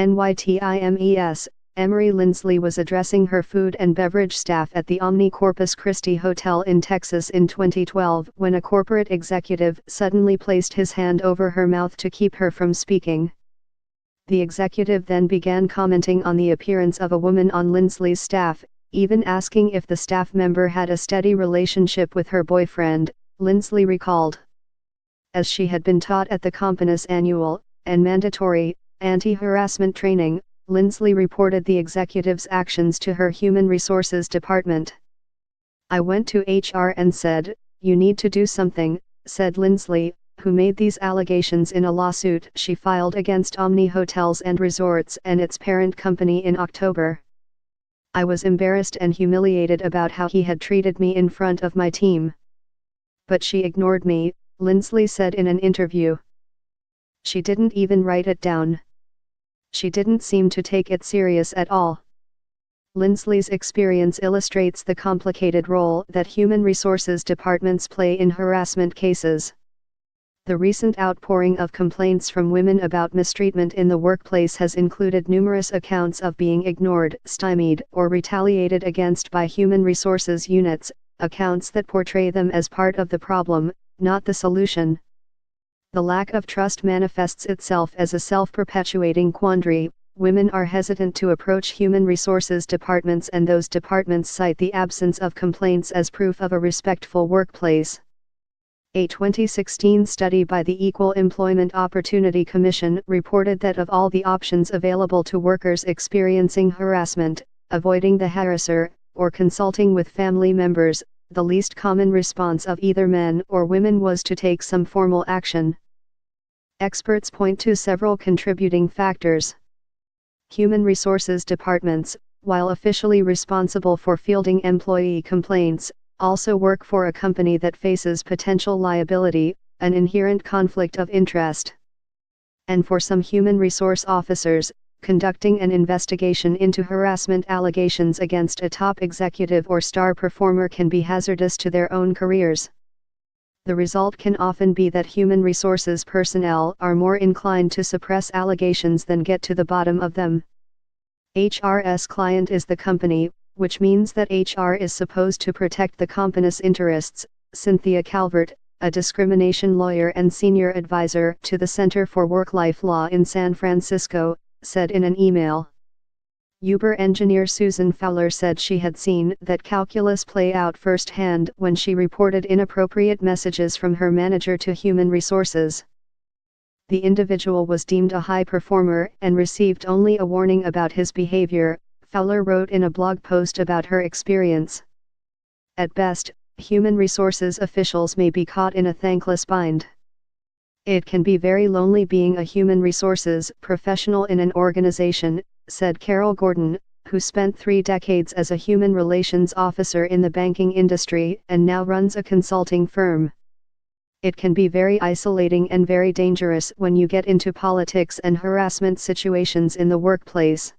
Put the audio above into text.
NYTIMES, Emery Lindsley was addressing her food and beverage staff at the Omni Corpus Christi Hotel in Texas in 2012 when a corporate executive suddenly placed his hand over her mouth to keep her from speaking. The executive then began commenting on the appearance of a woman on Lindsley's staff, even asking if the staff member had a steady relationship with her boyfriend, Lindsley recalled. As she had been taught at the company's annual, and mandatory, anti-harassment training, Lindsley reported the executive's actions to her Human Resources Department. "I went to HR and said, 'You need to do something,'" said Lindsley, who made these allegations in a lawsuit she filed against Omni Hotels and Resorts and its parent company in October. "I was embarrassed and humiliated about how he had treated me in front of my team. But she ignored me," Lindsley said in an interview. "She didn't even write it down. She didn't seem to take it serious at all." Lindsley's experience illustrates the complicated role that human resources departments play in harassment cases. The recent outpouring of complaints from women about mistreatment in the workplace has included numerous accounts of being ignored, stymied, or retaliated against by human resources units, accounts that portray them as part of the problem, not the solution. The lack of trust manifests itself as a self-perpetuating quandary. Women are hesitant to approach human resources departments, and those departments cite the absence of complaints as proof of a respectful workplace. A 2016 study by the Equal Employment Opportunity Commission reported that of all the options available to workers experiencing harassment, avoiding the harasser, or consulting with family members, the least common response of either men or women was to take some formal action. Experts point to several contributing factors. Human resources departments, while officially responsible for fielding employee complaints, also work for a company that faces potential liability, an inherent conflict of interest. And for some human resource officers, conducting an investigation into harassment allegations against a top executive or star performer can be hazardous to their own careers. The result can often be that human resources personnel are more inclined to suppress allegations than get to the bottom of them. HR's client is the company, which means that HR is supposed to protect the company's interests, Cynthia Calvert, a discrimination lawyer and senior advisor to the Center for Work-Life Law in San Francisco, said in an email. Uber engineer Susan Fowler said she had seen that calculus play out firsthand when she reported inappropriate messages from her manager to Human Resources. The individual was deemed a high performer and received only a warning about his behavior, Fowler wrote in a blog post about her experience. At best, human resources officials may be caught in a thankless bind. It can be very lonely being a human resources professional in an organization, said Carol Gordon, who spent 3 decades as a human relations officer in the banking industry and now runs a consulting firm. It can be very isolating and very dangerous when you get into politics and harassment situations in the workplace.